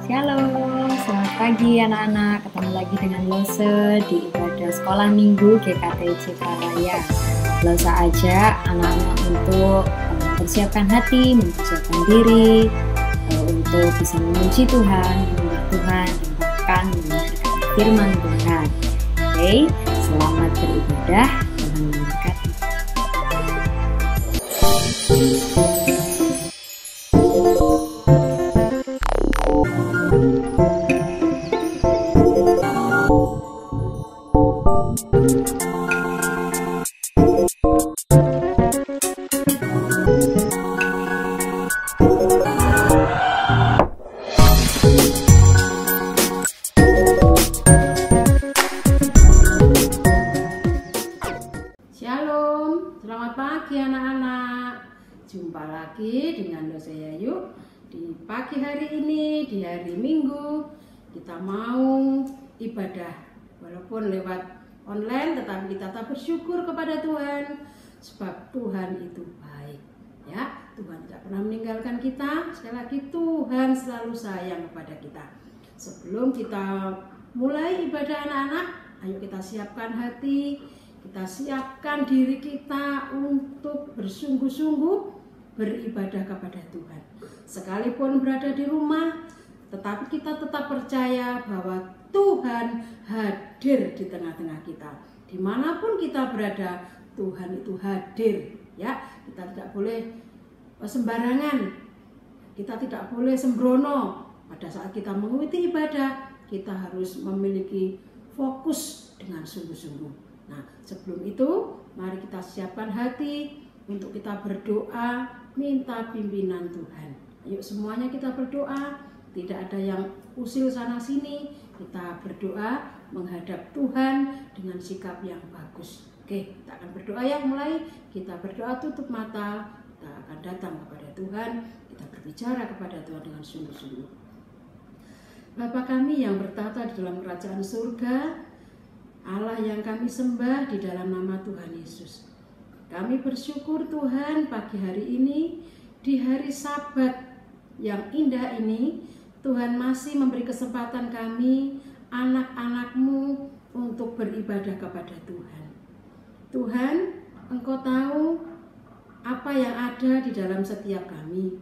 Shalom, selamat pagi anak-anak. Ketemu lagi dengan Lose di ibadah sekolah minggu GKT Cikaraya. Lose ajak anak-anak untuk mempersiapkan hati, mempersiapkan diri untuk bisa memuji Tuhan, menyembah Tuhan, dan bahkan mendengarkan firman Tuhan. Oke, selamat beribadah. Tuhan memberkati. Shalom, selamat pagi anak-anak. Jumpa lagi dengan Lose Yayu di pagi hari ini, di hari Minggu. Kita mau ibadah, walaupun lewat online, tetapi kita tetap bersyukur kepada Tuhan, sebab Tuhan itu baik. Ya, Tuhan tidak pernah meninggalkan kita. Sekali lagi, Tuhan selalu sayang kepada kita. Sebelum kita mulai ibadah anak-anak, ayo kita siapkan hati. Kita siapkan diri kita untuk bersungguh-sungguh beribadah kepada Tuhan. Sekalipun berada di rumah, tetapi kita tetap percaya bahwa Tuhan hadir di tengah-tengah kita. Dimanapun kita berada, Tuhan itu hadir. Ya, kita tidak boleh sembarangan. Kita tidak boleh sembrono. Pada saat kita mengikuti ibadah, kita harus memiliki fokus dengan sungguh-sungguh. Nah, sebelum itu, mari kita siapkan hati untuk kita berdoa, minta pimpinan Tuhan. Ayo semuanya kita berdoa, tidak ada yang usil sana sini. Kita berdoa menghadap Tuhan dengan sikap yang bagus. Oke, kita akan berdoa ya, mulai. Kita berdoa tutup mata, kita akan datang kepada Tuhan, kita berbicara kepada Tuhan dengan sungguh-sungguh. Bapa kami yang bertata di dalam kerajaan surga, Allah yang kami sembah di dalam nama Tuhan Yesus. Kami bersyukur Tuhan pagi hari ini, di hari Sabat yang indah ini, Tuhan masih memberi kesempatan kami, anak-anak-Mu, untuk beribadah kepada Tuhan. Tuhan, Engkau tahu apa yang ada di dalam setiap kami.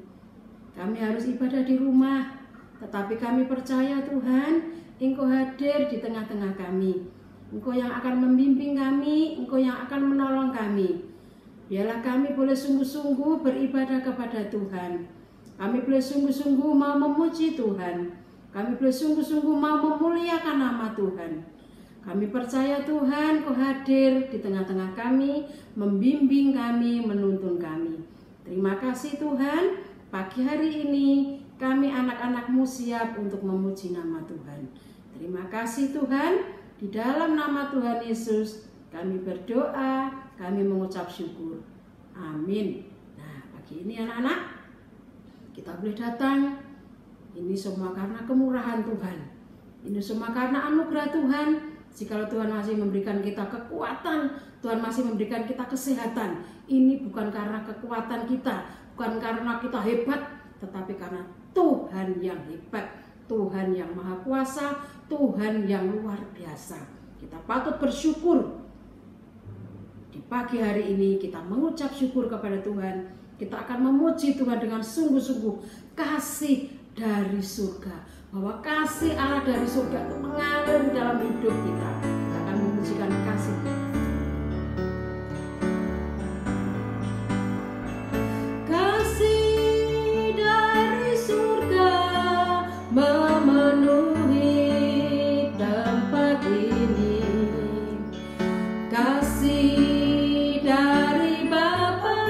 Kami harus ibadah di rumah, tetapi kami percaya Tuhan, Engkau hadir di tengah-tengah kami. Engkau yang akan membimbing kami, Engkau yang akan menolong kami. Biarlah kami boleh sungguh-sungguh beribadah kepada Tuhan. Kami boleh sungguh-sungguh mau memuji Tuhan. Kami boleh sungguh-sungguh mau memuliakan nama Tuhan. Kami percaya Tuhan, Kau hadir di tengah-tengah kami, membimbing kami, menuntun kami. Terima kasih Tuhan, pagi hari ini kami anak-anak-Mu siap untuk memuji nama Tuhan. Terima kasih Tuhan. Di dalam nama Tuhan Yesus kami berdoa, kami mengucap syukur. Amin. Nah, pagi ini anak-anak, kita boleh datang. Ini semua karena kemurahan Tuhan. Ini semua karena anugerah Tuhan. Jikalau Tuhan masih memberikan kita kekuatan, Tuhan masih memberikan kita kesehatan. Ini bukan karena kekuatan kita, bukan karena kita hebat, tetapi karena Tuhan yang hebat. Tuhan yang maha kuasa, Tuhan yang luar biasa. Kita patut bersyukur. Di pagi hari ini kita mengucap syukur kepada Tuhan. Kita akan memuji Tuhan dengan sungguh-sungguh. Kasih dari surga, bahwa kasih Allah dari surga itu mengalir di dalam hidup kita. Kita akan memujikan kasih. Memenuhi tempat ini, kasih dari Bapa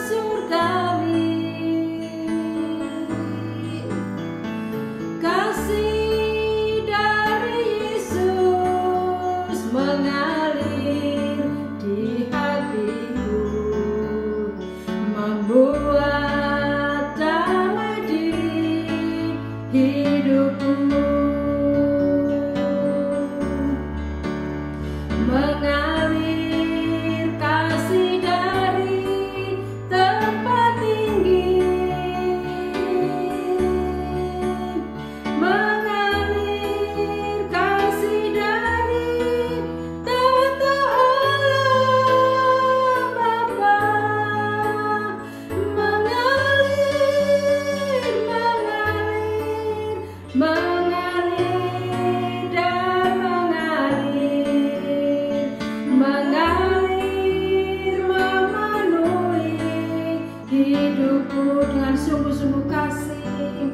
surgawi, kasih dari Yesus mengalir di hatiku, membuat damai di hidupku, mengalir kasih dari tempat tinggi, mengalir dan mengalir, mengalir memenuhi hidupku dengan sungguh-sungguh kasih.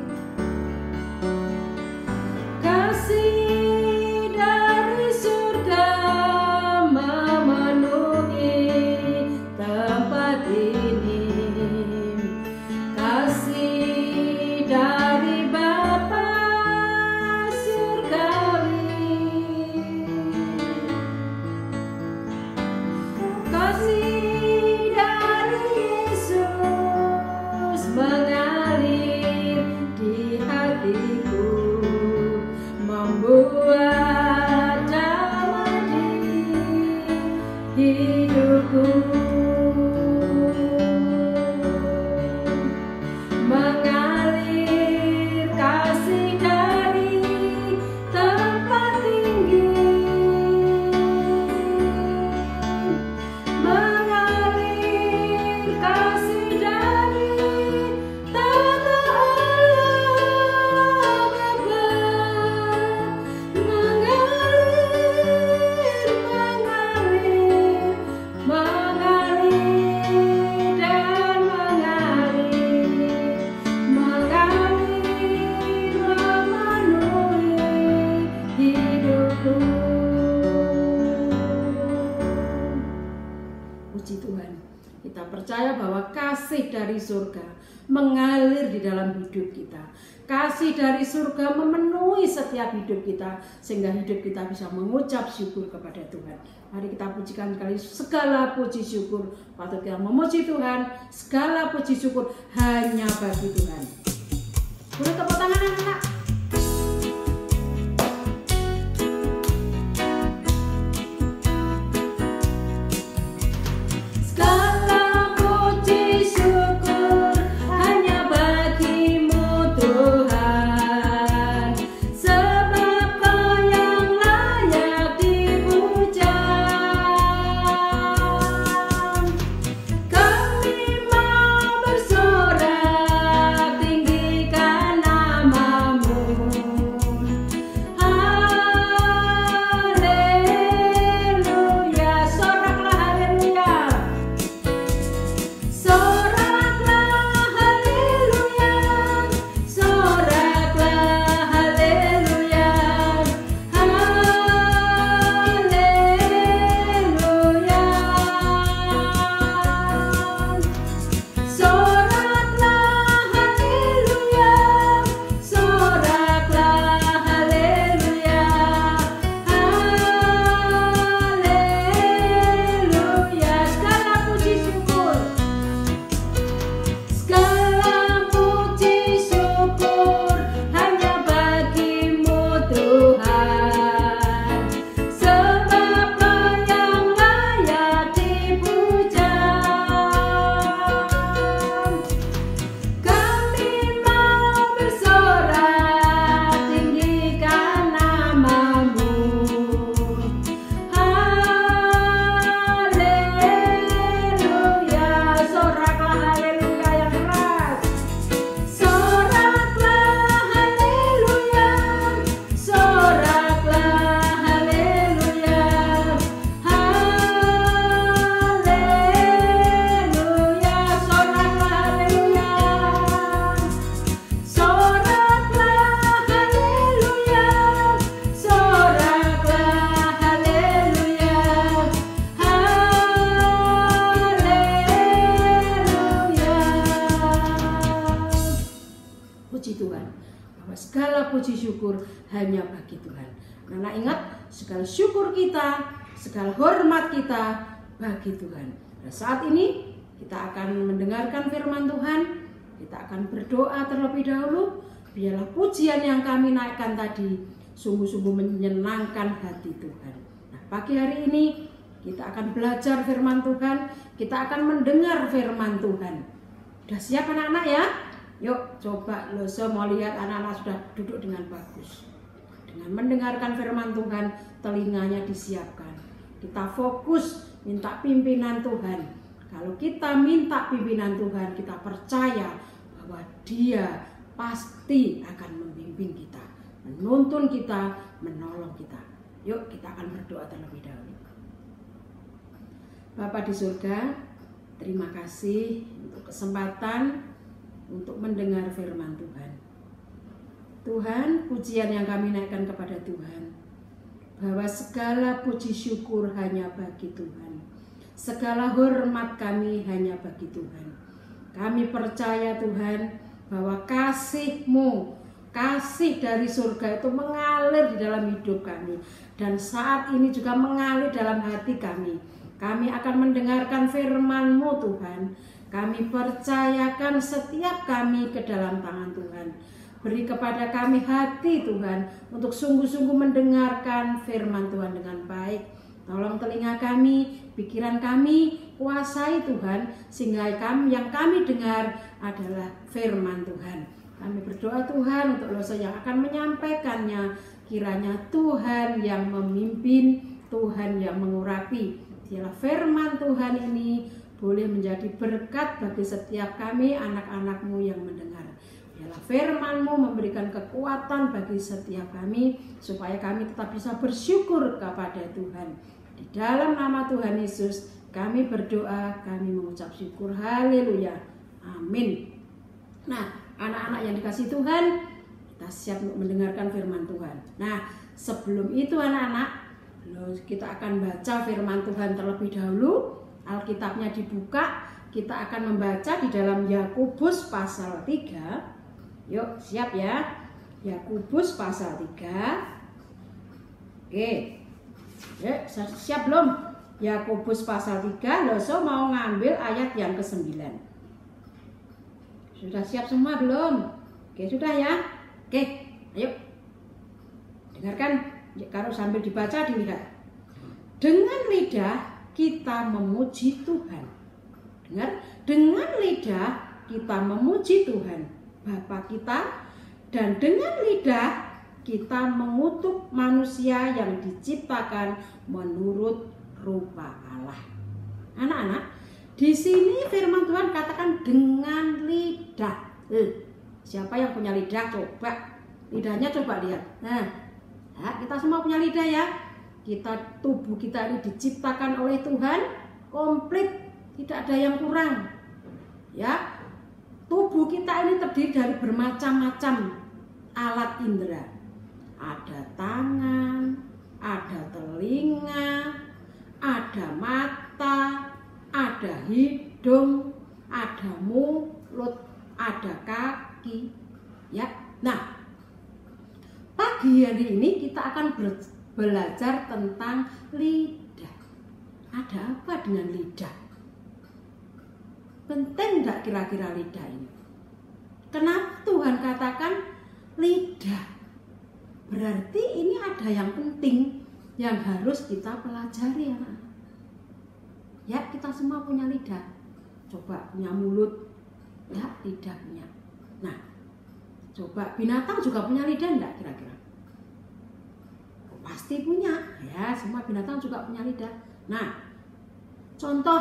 Kasih dari surga memenuhi tempat ini. Kasih dari Bapa surgawi. Kasih dari Yesus mengalir di hatiku, membuat damai di hidupku. Mengalir kasih dari tempat tinggi, mengalir kasih dari tanah Allah Bapa, mengalir, mengalir, mengalir dan mengalir, mengalir memenuhi hidupku. Puji Tuhan, kita percaya bahwa kasih dari surga mengalir di dalam hidup kita. Kasih dari surga memenuhi setiap hidup kita, sehingga hidup kita bisa mengucap syukur kepada Tuhan. Mari kita pujikan sekali, segala puji syukur patut kita memuji Tuhan. Segala puji syukur hanya bagi Tuhan. Boleh tepuk tangan anak-anak. Segala puji syukur hanya bagimu Tuhan, sebab Kau yang layak dipuja. Kami mau bersorak tinggikan namamu. Haleluya, soraklah haleluya. Soraklah haleluya, soraklah haleluya, haleluya. Soraklah haleluya, soraklah haleluya, haleluya. Segala puji syukur, segala puji syukur hanya bagimu Tuhan, sebab Kau yang layak dipuja. Kami mau bersorak tinggikan namamu. Haleluya, soraklah haleluya yang keras. Soraklah haleluya, soraklah haleluya, haleluya. Soraklah haleluya, soraklah haleluya, soraklah haleluya, haleluya. Puji Tuhan, bahwa segala puji syukur hanya bagi Tuhan. Karena ingat, segala syukur kita, segala hormat kita bagi Tuhan. Nah, saat ini kita akan mendengarkan firman Tuhan. Kita akan berdoa terlebih dahulu. Biarlah pujian yang kami naikkan tadi sungguh-sungguh menyenangkan hati Tuhan. Nah, pagi hari ini kita akan belajar firman Tuhan. Kita akan mendengar firman Tuhan. Udah siap anak-anak ya? Yuk coba Lose mau lihat anak-anak sudah duduk dengan bagus. Dengan mendengarkan firman Tuhan, telinganya disiapkan. Kita fokus minta pimpinan Tuhan. Kalau kita minta pimpinan Tuhan, kita percaya bahwa Dia pasti akan membimbing kita, menuntun kita, menolong kita. Yuk kita akan berdoa terlebih dahulu. Bapa di surga, terima kasih untuk kesempatan untuk mendengar firman Tuhan. Tuhan, pujian yang kami naikkan kepada Tuhan, bahwa segala puji syukur hanya bagi Tuhan. Segala hormat kami hanya bagi Tuhan. Kami percaya Tuhan bahwa kasih-Mu, kasih dari surga itu mengalir di dalam hidup kami. Dan saat ini juga mengalir dalam hati kami. Kami akan mendengarkan firman-Mu Tuhan. Kami percayakan setiap kami ke dalam tangan Tuhan. Beri kepada kami hati Tuhan untuk sungguh-sungguh mendengarkan firman Tuhan dengan baik. Tolong telinga kami, pikiran kami, kuasai Tuhan, sehingga yang kami dengar adalah firman Tuhan. Kami berdoa Tuhan untuk dosa yang akan menyampaikannya. Kiranya Tuhan yang memimpin, Tuhan yang mengurapi. Biarlah firman Tuhan ini boleh menjadi berkat bagi setiap kami anak-anak-Mu yang mendengar. Biarlah firman-Mu memberikan kekuatan bagi setiap kami supaya kami tetap bisa bersyukur kepada Tuhan. Di dalam nama Tuhan Yesus kami berdoa, kami mengucap syukur. Haleluya. Amin. Nah, anak-anak yang dikasihi Tuhan, kita siap untuk mendengarkan firman Tuhan. Nah, sebelum itu anak-anak, kita akan baca firman Tuhan terlebih dahulu. Alkitabnya dibuka, kita akan membaca di dalam Yakobus pasal 3. Yuk, siap ya. Yakobus pasal 3. Oke. Siap belum? Yakobus pasal 3, Loso mau ngambil ayat yang ke-9. Sudah siap semua belum? Oke, sudah ya? Oke, ayo. Dengarkan, kalau sambil dibaca dilihat. Dengan lidah kita memuji Tuhan. Dengar, dengan lidah kita memuji Tuhan Bapa kita, dan dengan lidah kita mengutuk manusia yang diciptakan menurut rupa Allah. Anak-anak, di sini firman Tuhan katakan dengan lidah. Siapa yang punya lidah? Coba lidahnya coba lihat. Nah, kita semua punya lidah ya. Tubuh kita ini diciptakan oleh Tuhan komplit, tidak ada yang kurang. Ya, tubuh kita ini terdiri dari bermacam-macam alat indera. Ada tangan, ada telinga, ada mata, ada hidung, ada mulut, ada kaki. Ya, nah, pagi hari ini kita akan belajar tentang lidah. Ada apa dengan lidah? Penting enggak kira-kira lidah ini? Kenapa Tuhan katakan lidah? Berarti ini ada yang penting yang harus kita pelajari ya. Ya, kita semua punya lidah. Coba punya mulut, ya lidah punya. Nah, coba binatang juga punya lidah enggak kira-kira? Pasti punya, ya semua binatang juga punya lidah. Nah, contoh,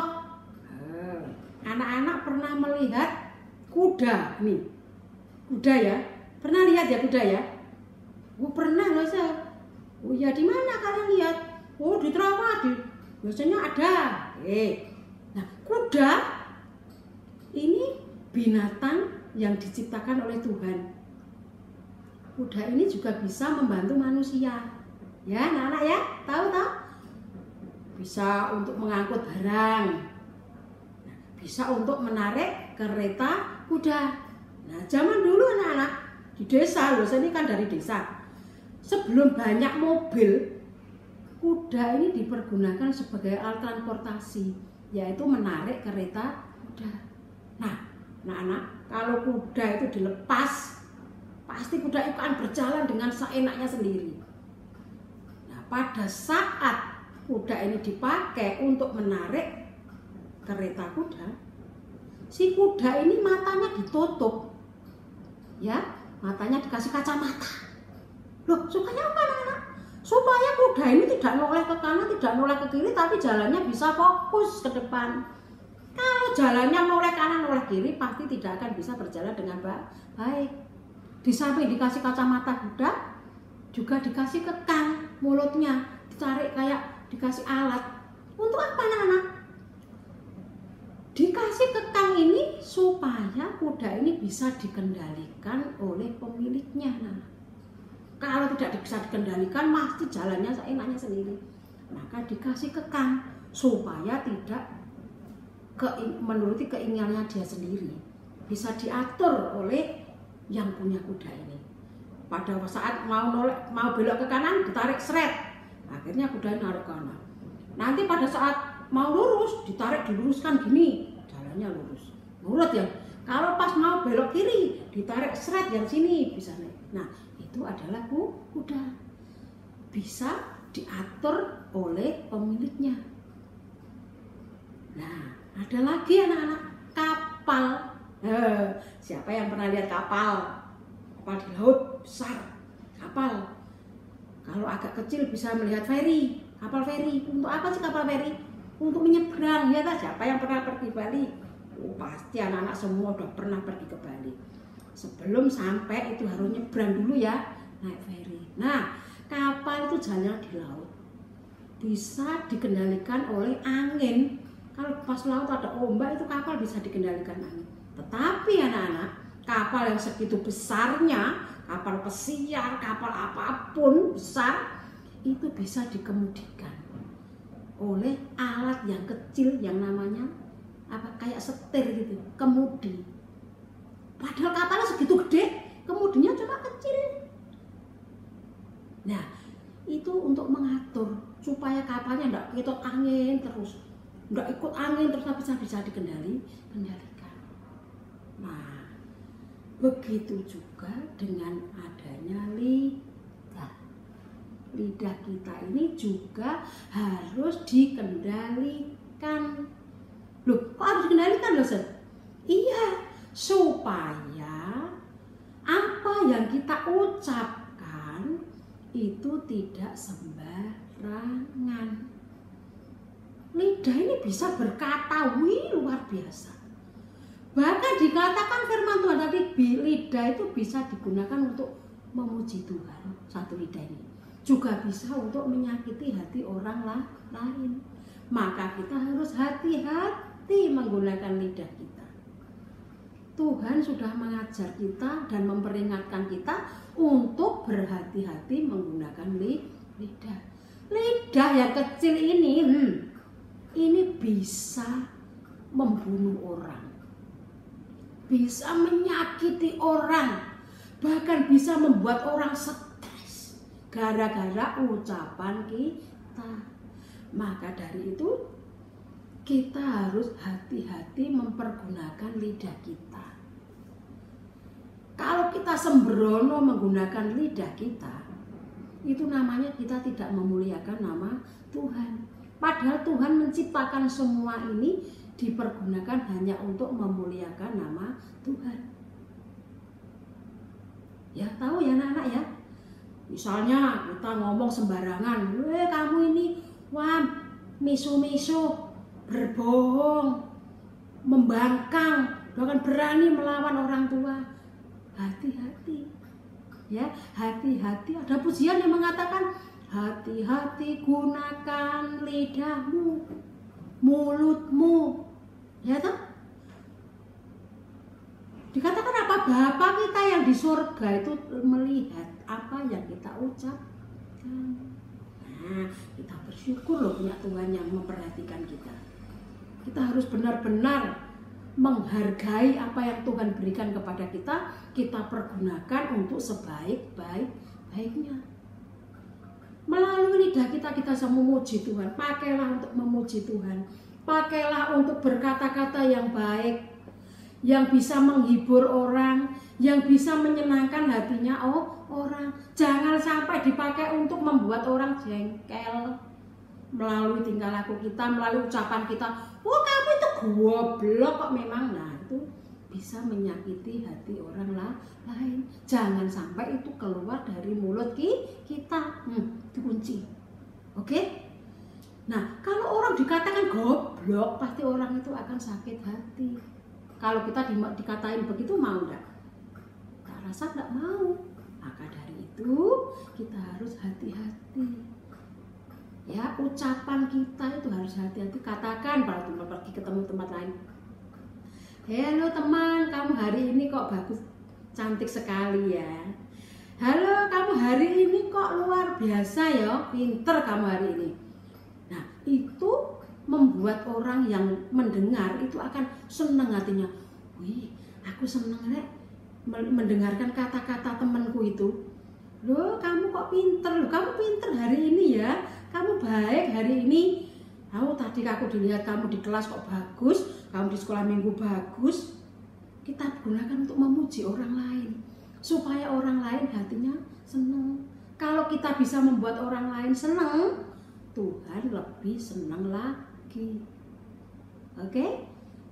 anak-anak pernah melihat kuda nih, kuda ya, pernah lihat ya kuda ya? Pernah loh saya. Oh ya, di mana kalian lihat? Oh di Terawadi, biasanya ada. Nah kuda ini binatang yang diciptakan oleh Tuhan. Kuda ini juga bisa membantu manusia. Ya, anak-anak ya, tahu? Bisa untuk mengangkut barang, bisa untuk menarik kereta kuda. Nah, zaman dulu anak-anak di desa, loh, saya ini kan dari desa. Sebelum banyak mobil, kuda ini dipergunakan sebagai alat transportasi, yaitu menarik kereta kuda. Nah, anak-anak, kalau kuda itu dilepas, pasti kuda itu akan berjalan dengan seenaknya sendiri. Pada saat kuda ini dipakai untuk menarik kereta kuda, si kuda ini matanya ditutup, ya, matanya dikasih kacamata. Loh, supaya apa anak-anak? Supaya kuda ini tidak noleh ke kanan, tidak noleh ke kiri, tapi jalannya bisa fokus ke depan. Kalau jalannya noleh kanan, noleh kiri, pasti tidak akan bisa berjalan dengan baik. Di samping dikasih kacamata kuda, juga dikasih kekang mulutnya, ditarik kayak dikasih alat. Untuk apa anak-anak? Dikasih kekang ini supaya kuda ini bisa dikendalikan oleh pemiliknya. Nah, kalau tidak bisa dikendalikan, pasti jalannya seenaknya sendiri. Maka dikasih kekang supaya tidak menuruti keinginannya dia sendiri. Bisa diatur oleh yang punya kuda ini. Pada saat mau belok ke kanan, ditarik seret. Akhirnya kuda narik kanan. Nanti pada saat mau lurus, ditarik diluruskan gini, jalannya lurus. Nurut ya. Kalau pas mau belok kiri, ditarik seret yang sini bisa naik. Nah, itu adalah kuda. Bisa diatur oleh pemiliknya. Nah, ada lagi anak-anak, kapal. Siapa yang pernah lihat kapal? Kapal di laut besar, kapal. Kalau agak kecil bisa melihat feri, kapal feri. Untuk apa sih kapal feri? Untuk menyeberang, ya tak? Siapa yang pernah pergi Bali? Oh, pasti anak-anak semua udah pernah pergi ke Bali. Sebelum sampai itu harus nyebrang dulu ya, naik feri. Nah, kapal itu jalannya di laut, bisa dikendalikan oleh angin. Kalau pas laut ada ombak, itu kapal bisa dikendalikan angin. Tetapi anak-anak, kapal yang segitu besarnya, kapal pesiar, kapal apapun besar, itu bisa dikemudikan oleh alat yang kecil yang namanya kayak setir gitu, kemudi. Padahal kapalnya segitu gede, kemudinya cuma kecil. Nah, itu untuk mengatur supaya kapalnya tidak ikut angin terus, tidak ikut angin terus, bisa dikendalikan. Nah, begitu juga dengan adanya lidah. Lidah kita ini juga harus dikendalikan. Loh, kok harus dikendalikan loh, Sen? Iya, supaya apa yang kita ucapkan itu tidak sembarangan. Lidah ini bisa berkata, luar biasa. Bahkan dikatakan firman Tuhan tadi, lidah itu bisa digunakan untuk memuji Tuhan. Satu lidah ini juga bisa untuk menyakiti hati orang lain. Maka kita harus hati-hati menggunakan lidah kita. Tuhan sudah mengajar kita dan memperingatkan kita untuk berhati-hati menggunakan lidah. Lidah yang kecil ini bisa membunuh orang, bisa menyakiti orang, bahkan bisa membuat orang stres gara-gara ucapan kita. Maka dari itu kita harus hati-hati mempergunakan lidah kita. Kalau kita sembrono menggunakan lidah kita, itu namanya kita tidak memuliakan nama Tuhan. Padahal Tuhan menciptakan semua ini dipergunakan hanya untuk memuliakan nama Tuhan. Ya tahu ya anak-anak ya. Misalnya kita ngomong sembarangan, kamu ini misu-misu, berbohong, membangkang, bahkan berani melawan orang tua. Hati-hati. Ya, hati-hati. Ada pujian yang mengatakan, hati-hati gunakan lidahmu, mulutmu. Ya toh? Dikatakan apa? Bapa kita yang di surga itu melihat apa yang kita ucapkan. Nah, kita bersyukur loh punya Tuhan yang memperhatikan kita. Kita harus benar-benar menghargai apa yang Tuhan berikan kepada kita. Kita pergunakan untuk sebaik-baiknya. Melalui lidah kita bisa memuji Tuhan. Pakailah untuk memuji Tuhan. Pakailah untuk berkata-kata yang baik, yang bisa menghibur orang, yang bisa menyenangkan hatinya orang. Jangan sampai dipakai untuk membuat orang jengkel. Melalui tingkah laku kita, melalui ucapan kita, kamu itu goblok kok memang. Nah, itu bisa menyakiti hati orang lain. Jangan sampai itu keluar dari mulut kita. Dikunci. Oke? Nah, kalau orang dikatakan goblok, pasti orang itu akan sakit hati. Kalau kita dikatain begitu, mau enggak? Enggak rasa tidak mau. Maka dari itu kita harus hati-hati. Ya, ucapan kita itu harus hati-hati. Katakan kalau teman pergi ketemu tempat lain, halo teman, kamu hari ini kok bagus, cantik sekali ya. Halo, kamu hari ini kok luar biasa ya, pinter kamu hari ini. Nah, itu membuat orang yang mendengar itu akan senang hatinya. Wih, aku senang nek mendengarkan kata-kata temanku itu. Loh, kamu kok pinter, loh, kamu pinter hari ini ya, kamu baik hari ini. Tadi aku dilihat kamu di kelas kok bagus, kamu di sekolah minggu bagus. Kita gunakan untuk memuji orang lain, supaya orang lain hatinya senang. Kalau kita bisa membuat orang lain senang, Tuhan lebih senang lagi. Oke?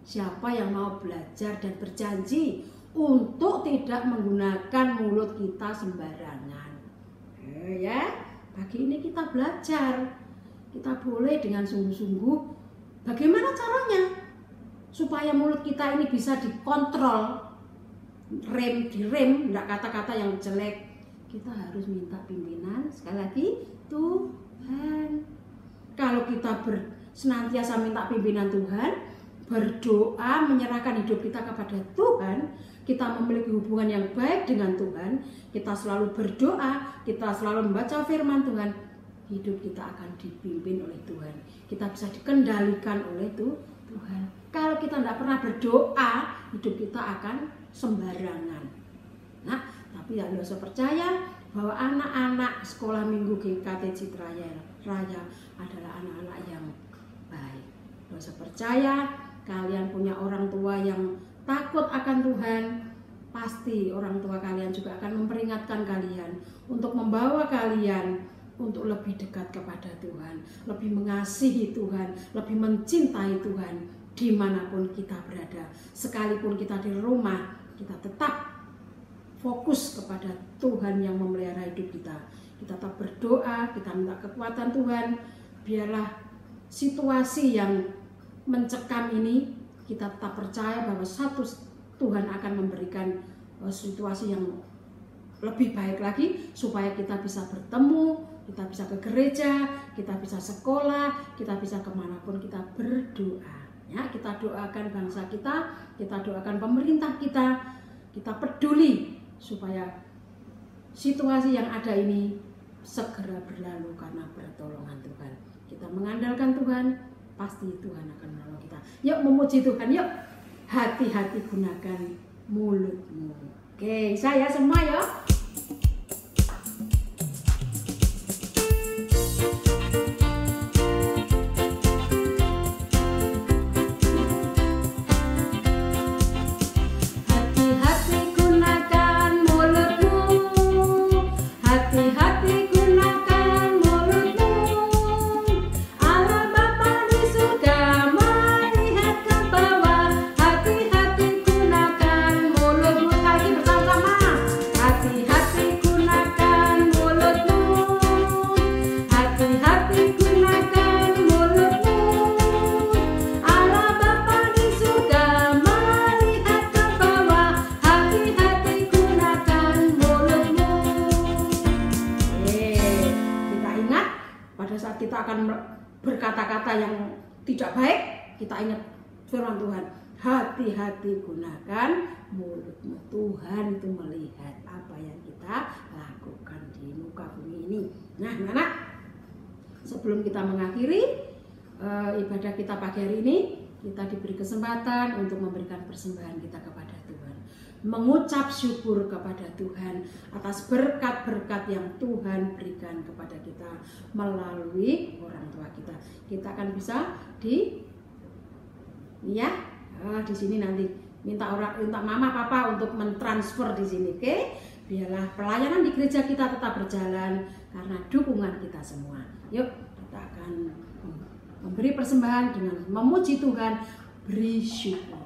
Siapa yang mau belajar dan berjanji untuk tidak menggunakan mulut kita sembarangan? Ya, pagi ini kita belajar. Kita boleh dengan sungguh-sungguh bagaimana caranya supaya mulut kita ini bisa dikontrol, direm, enggak kata-kata yang jelek. Kita harus minta pimpinan, sekali lagi, Tuhan. Kalau kita senantiasa minta pimpinan Tuhan, berdoa, menyerahkan hidup kita kepada Tuhan, kita memiliki hubungan yang baik dengan Tuhan, kita selalu berdoa, kita selalu membaca firman Tuhan, hidup kita akan dipimpin oleh Tuhan. Kita bisa dikendalikan oleh Tuhan. Kalau kita tidak pernah berdoa, hidup kita akan sembarangan. Nah, tapi ya harus percaya bahwa anak-anak sekolah minggu GKT Citra Raya adalah anak-anak yang baik. Harus percaya kalian punya orang tua yang takut akan Tuhan. Pasti orang tua kalian juga akan memperingatkan kalian untuk membawa kalian untuk lebih dekat kepada Tuhan, lebih mengasihi Tuhan, lebih mencintai Tuhan dimanapun kita berada. Sekalipun kita di rumah, kita tetap fokus kepada Tuhan yang memelihara hidup kita. Kita tetap berdoa, kita minta kekuatan Tuhan. Biarlah situasi yang mencekam ini, kita tetap percaya bahwa satu Tuhan akan memberikan situasi yang lebih baik lagi supaya kita bisa bertemu, kita bisa ke gereja, kita bisa sekolah, kita bisa kemanapun kita berdoa. Ya, kita doakan bangsa kita doakan pemerintah kita peduli supaya situasi yang ada ini segera berlalu karena pertolongan Tuhan. Kita mengandalkan Tuhan, pasti Tuhan akan menolong kita. Yuk memuji Tuhan, yuk hati-hati gunakan mulutmu. Oke, saya semua ya. Kita akan berkata-kata yang tidak baik, kita ingat firman Tuhan, hati-hati gunakan mulutmu. Tuhan itu melihat apa yang kita lakukan di muka bumi ini. Nah, anak-anak, sebelum kita mengakhiri ibadah kita pagi hari ini, kita diberi kesempatan untuk memberikan persembahan kita kepada Tuhan, mengucap syukur kepada Tuhan atas berkat-berkat yang Tuhan berikan kepada kita melalui orang tua kita. Kita akan bisa di sini nanti minta mama papa untuk mentransfer di sini, oke? Biarlah pelayanan di gereja kita tetap berjalan karena dukungan kita semua. Yuk, kita akan memberi persembahan dengan memuji Tuhan, beri syukur.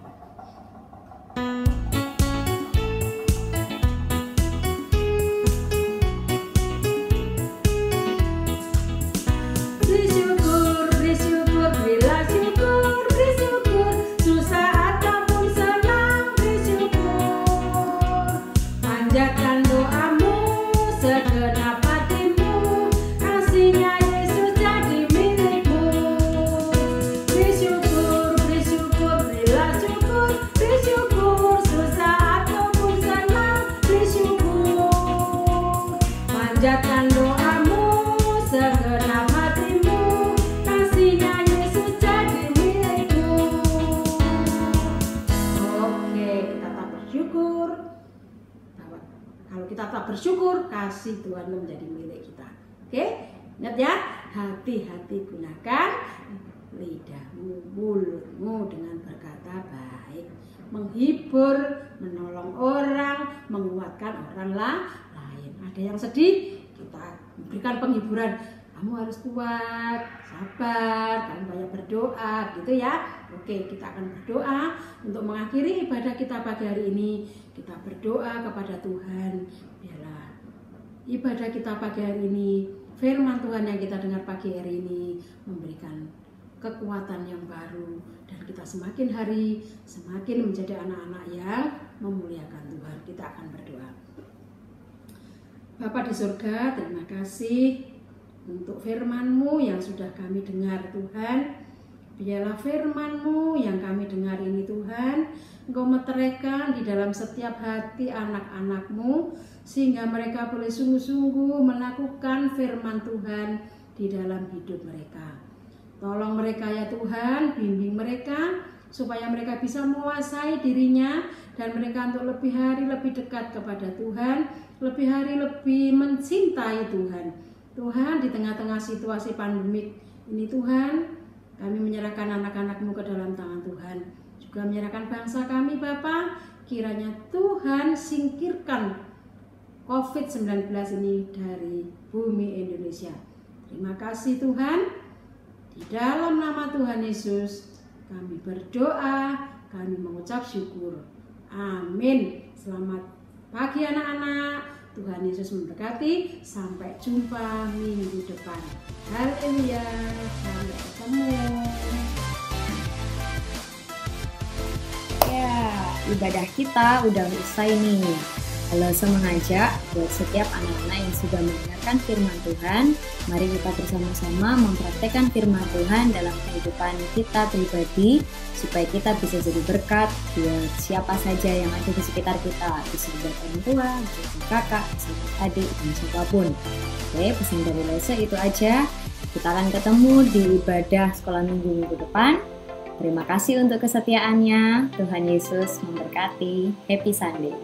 Panjatkan doamu segenap hatimu, kasihnya Yesus jadi milikmu. Oke, kita tak bersyukur. Kalau kita tak bersyukur, kasih Tuhan menjadi milik kita. Oke, ingat ya, hati-hati gunakan lidahmu, mulutmu dengan berkata baik, menghibur, menolong orang, menguatkan orang lain. Ada yang sedih, kita berikan penghiburan. Kamu harus kuat, sabar, kamu banyak berdoa, gitu ya. Oke, kita akan berdoa untuk mengakhiri ibadah kita pagi hari ini. Kita berdoa kepada Tuhan, biarlah ibadah kita pagi hari ini, firman Tuhan yang kita dengar pagi hari ini memberikan kekuatan yang baru, dan kita semakin hari semakin menjadi anak-anak yang memuliakan Tuhan. Kita akan berdoa. Bapa di surga, terima kasih untuk firman-Mu yang sudah kami dengar Tuhan. Biarlah firman-Mu yang kami dengar ini Tuhan, Engkau meteraikan di dalam setiap hati anak-anak-Mu, sehingga mereka boleh sungguh-sungguh melakukan firman Tuhan di dalam hidup mereka. Tolong mereka ya Tuhan, bimbing mereka supaya mereka bisa menguasai dirinya, dan mereka untuk lebih hari lebih dekat kepada Tuhan, lebih hari lebih mencintai Tuhan. Tuhan, di tengah-tengah situasi pandemik ini Tuhan, kami menyerahkan anak-anak-Mu ke dalam tangan Tuhan. Juga menyerahkan bangsa kami Bapa, kiranya Tuhan singkirkan COVID-19 ini dari bumi Indonesia. Terima kasih Tuhan. Di dalam nama Tuhan Yesus kami berdoa, kami mengucap syukur. Amin. Selamat pagi anak-anak. Tuhan Yesus memberkati. Sampai jumpa minggu depan. Haleluya. Sampai ketemu. Ya, ibadah kita udah usai nih. Lose mengajak buat setiap anak-anak yang sudah mendengarkan firman Tuhan, mari kita bersama-sama mempraktekkan firman Tuhan dalam kehidupan kita pribadi, supaya kita bisa jadi berkat buat siapa saja yang ada di sekitar kita, bisa buat orang tua, bisa kakak, bisa adik, dan siapapun. Oke, pesan dari Lose itu aja. Kita akan ketemu di ibadah sekolah minggu depan. Terima kasih untuk kesetiaannya. Tuhan Yesus memberkati. Happy Sunday.